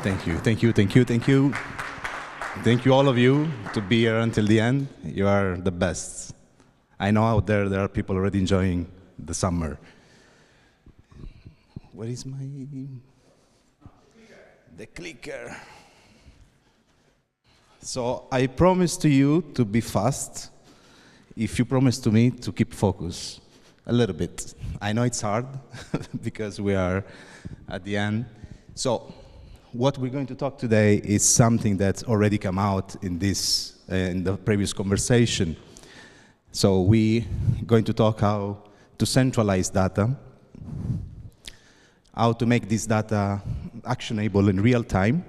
Thank you, thank you, thank you, thank you. Thank you all of you to be here until the end. You are the best. I know out there are people already enjoying the summer. Where is my... the clicker. So I promise to you to be fast if you promise to me to keep focus a little bit. I know it's hard because we are at the end. So what we're going to talk today is something that's already come out in this in the previous conversation. So we're going to talk how to centralize data, how to make this data actionable in real time.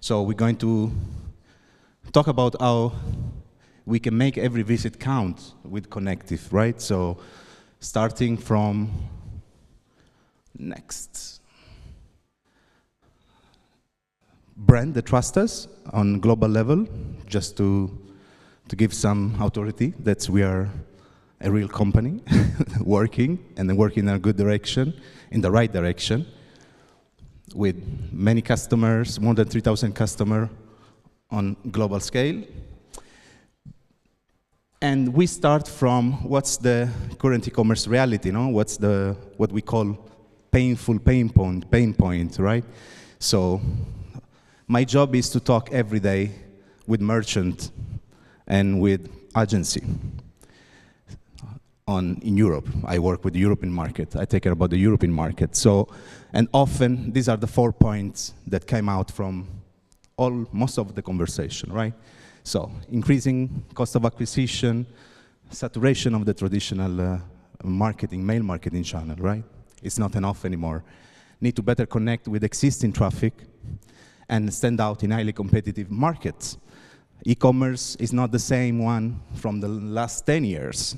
So we're going to talk about how we can make every visit count with Connectif, right? So starting from next. Brand that trust us on global level, just to give some authority that we are a real company working in a good direction, in the right direction, with many customers, more than 3,000 customers on global scale. And we start from what's the current e-commerce reality, no? What's what we call painful pain point, right? So my job is to talk every day with merchant and with agency in Europe. I work with the European market. I take care about the European market. So, and often these are the 4 points that came out from most of the conversation, right? So, increasing cost of acquisition, saturation of the traditional mail marketing channel, right? It's not enough anymore. Need to better connect with existing traffic and stand out in highly competitive markets. E-commerce is not the same one from the last 10 years.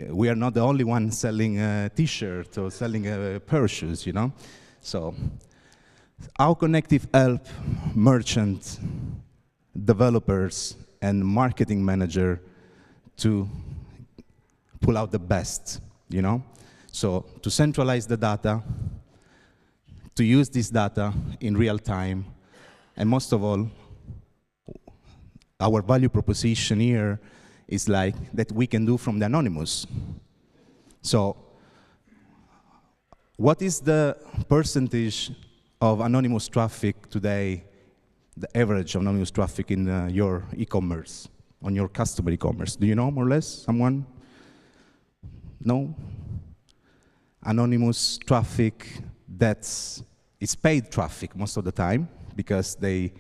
We are not the only one selling a t-shirt or selling a pair of shoes, you know? So, how Connectif help merchants, developers, and marketing manager to pull out the best, you know? So, to centralize the data, to use this data in real time, and most of all, our value proposition here is like that we can do from the anonymous. So, what is the percentage of anonymous traffic today, the average of anonymous traffic in your e-commerce, on your customer e-commerce? Do you know more or less, someone? No? Anonymous traffic is paid traffic most of the time because they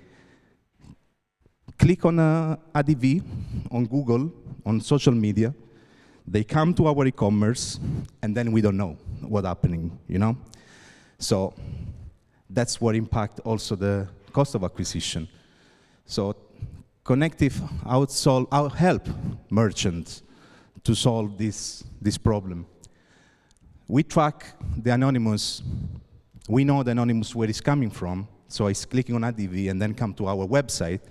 click on a ADV on Google, on social media, they come to our e-commerce, and then we don't know what's happening, you know? So that's what impact also the cost of acquisition. So Connectif help merchants to solve this problem. We track the anonymous. We know the anonymous where it's coming from, so it's clicking on ADV and then come to our website.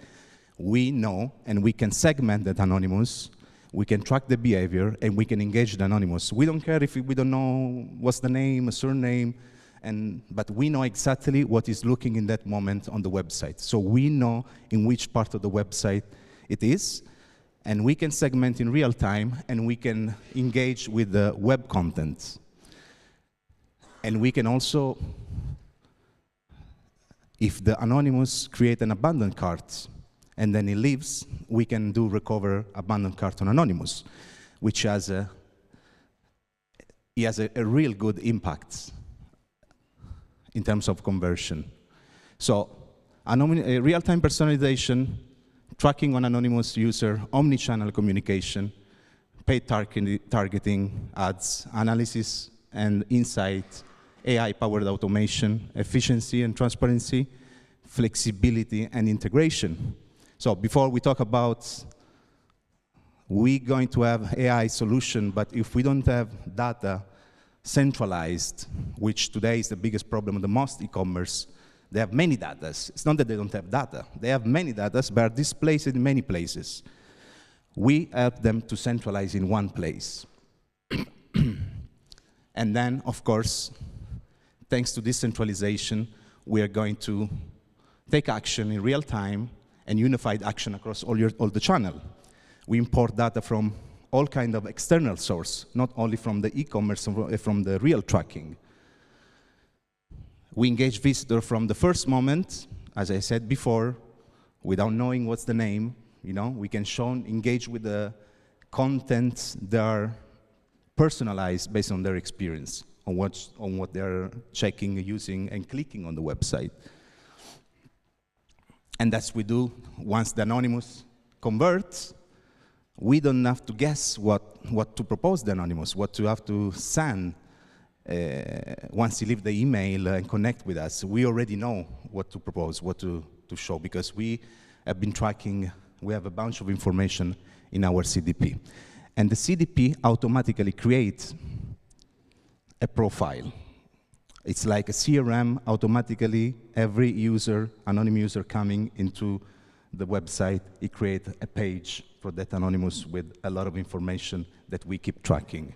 We know, and we can segment that anonymous, we can track the behavior, and we can engage the anonymous. We don't care if we don't know what's the name, a surname, but we know exactly what is looking in that moment on the website. So we know in which part of the website it is, and we can segment in real time, and we can engage with the web content. And we can also, if the anonymous create an abandoned cart, and then he leaves, we can recover abandoned cart on anonymous, which has a real good impact in terms of conversion. So, real-time personalization, tracking on anonymous user, omni-channel communication, paid targeting, ads, analysis and insight, AI-powered automation, efficiency and transparency, flexibility and integration. So before we talk about, we're going to have AI solution, but if we don't have data centralized, which today is the biggest problem of the most e-commerce, they have many data. It's not that they don't have data. They have many data, but are displaced in many places. We help them to centralize in one place. And then, of course, thanks to this centralization, we are going to take action in real time and unified action across all the channel. We import data from all kind of external source, not only from the e-commerce, from the real tracking. We engage visitor from the first moment, as I said before, without knowing what's the name. We can engage with the content that are personalized based on their experience, on what they're checking, using, and clicking on the website. And that's we do once the anonymous converts. We don't have to guess what to propose the anonymous, what to have to send once you leave the email and connect with us. We already know what to propose, what to show, because we have been tracking, we have a bunch of information in our CDP. And the CDP automatically creates a profile. It's like a CRM, automatically every user, anonymous user coming into the website, it creates a page for that anonymous with a lot of information that we keep tracking.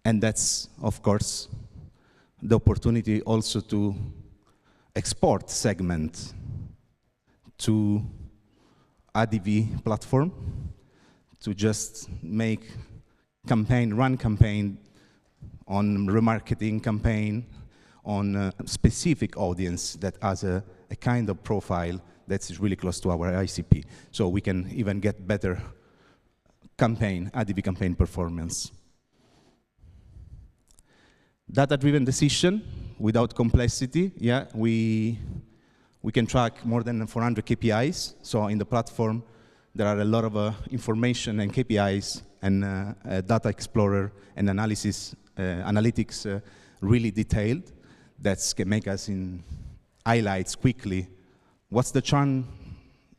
And that's, of course, the opportunity also to export segment to ADV platform, to just make campaign, run campaign on remarketing campaign on a specific audience that has a kind of profile that's really close to our ICP. So we can even get better campaign, ADV campaign performance. Data-driven decision without complexity. Yeah, we can track more than 400 KPIs. So in the platform, there are a lot of information and KPIs and a data explorer and analytics really detailed that can make us in highlights quickly. What's the churn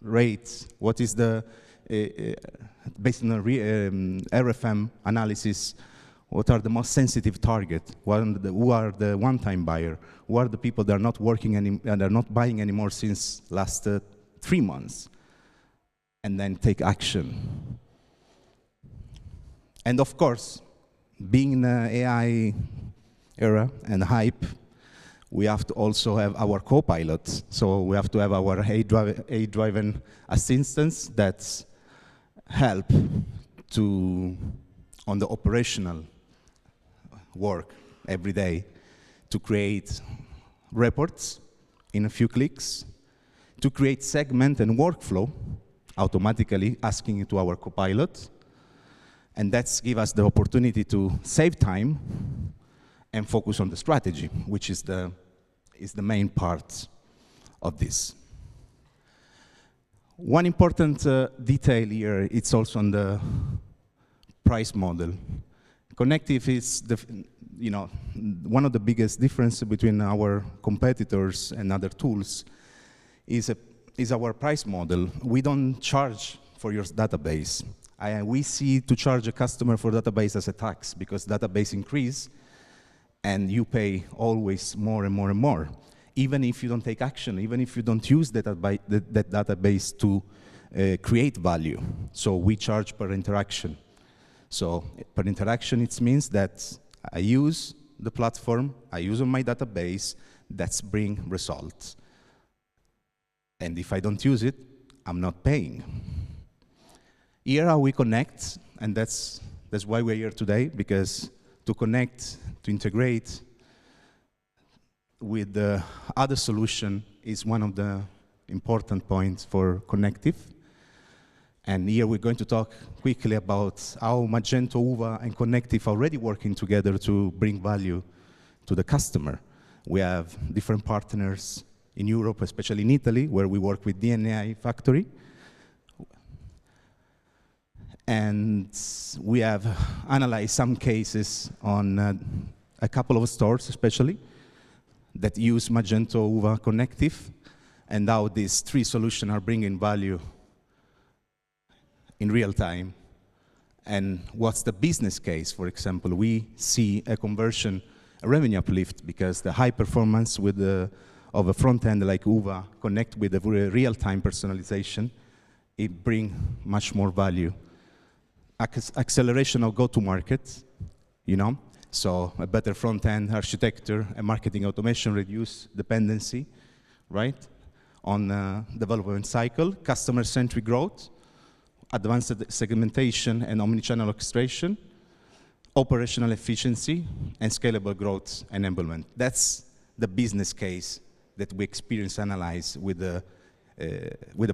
rate? What is the, based on the RFM analysis, what are the most sensitive targets? Who are the one-time buyer? Who are the people that are not working and are not buying anymore since last 3 months? And then take action. And of course, being in the AI era and hype, we have to also have our co-pilots. So we have to have our AI-driven assistants that help on the operational work every day to create reports in a few clicks, to create segment and workflow automatically asking it to our copilot, and that's give us the opportunity to save time and focus on the strategy, which is the main part of this. One important detail here, it's also on the price model. Connectif is one of the biggest differences between our competitors and other tools is our price model. We don't charge for your database. We see to charge a customer for database as a tax because database increase and you pay always more and more and more. Even if you don't take action, even if you don't use that database to create value. So we charge per interaction. So per interaction, it means that I use the platform, I use on my database, that's bring results. And if I don't use it, I'm not paying. Here how we connect, and that's why we're here today, because to connect, to integrate with the other solution is one of the important points for Connectif. And here we're going to talk quickly about how Magento, Hyvä, and Connectif are already working together to bring value to the customer. We have different partners in Europe, especially in Italy, where we work with DNA Factory. And we have analyzed some cases on a couple of stores, especially, that use Magento, Hyvä, Connectif, and how these three solutions are bringing value in real time. And what's the business case? For example, we see a conversion, a revenue uplift, because the high performance of a front end like Hyvä connect with the real-time personalization, it brings much more value. Acceleration of go-to-market, you know? So a better front-end architecture and marketing automation reduce dependency, right? On development cycle, customer-centric growth, advanced segmentation and omnichannel orchestration, operational efficiency, and scalable growth enablement. That's the business case that we experience analyze with the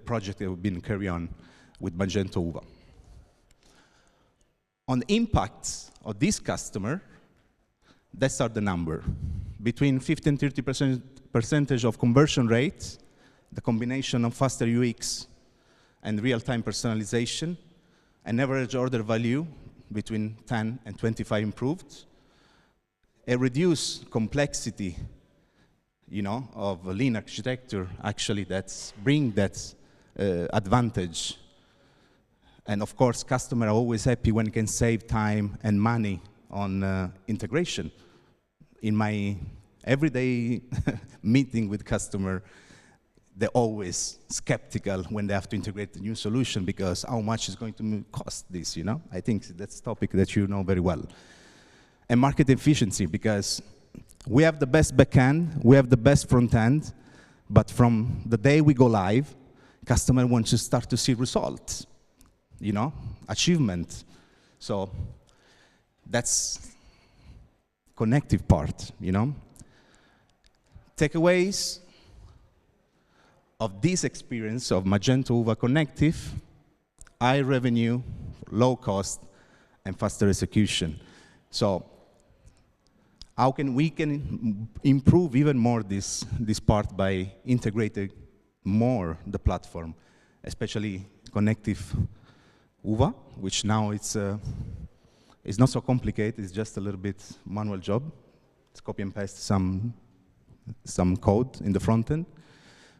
project that we've been carrying on with Magento Hyvä. On the impacts of this customer, that's the number. Between 50 and 30% of conversion rate, the combination of faster UX and real-time personalization, an average order value between 10 and 25 improved, a reduced complexity, you know, of a lean architecture, actually that's bring that advantage. And of course, customers are always happy when can save time and money on integration. In my everyday meeting with customer, they're always skeptical when they have to integrate a new solution because how much is going to cost this, you know? I think that's a topic that you know very well. And market efficiency, because we have the best backend, we have the best front end, but from the day we go live, customer wants to start to see results, you know, achievement. So that's connective part, you know. Takeaways of this experience of Magento Hyvä Connectif: high revenue, low cost, and faster execution. So how can we improve even more this part by integrating more the platform, especially Connectif Hyvä, which now it's not so complicated, it's just a little bit manual job. It's copy and paste some code in the front end.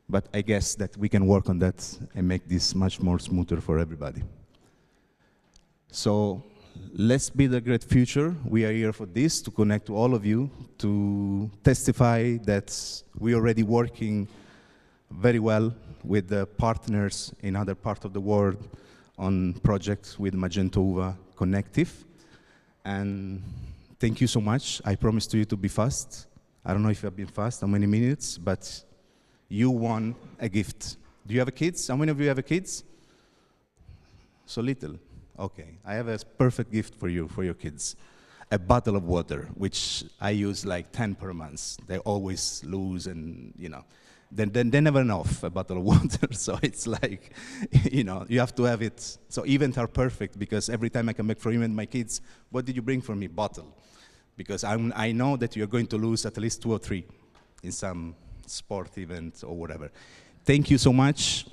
But I guess that we can work on that and make this much more smoother for everybody. So let's build a great future. We are here for this, to connect to all of you, to testify that we're already working very well with the partners in other parts of the world on projects with Magento Hyvä Connectif. And thank you so much. I promised to you to be fast. I don't know if I've been fast, how many minutes, but you won a gift. Do you have kids? How many of you have kids? So little. Okay, I have a perfect gift for you, for your kids. A bottle of water, which I use like 10 per month. They always lose and, you know, they never enough a bottle of water. So it's like, you know, you have to have it. So events are perfect because every time I come back from event, my kids, what did you bring for me? Bottle. Because I know that you're going to lose at least 2 or 3 in some sport event or whatever. Thank you so much.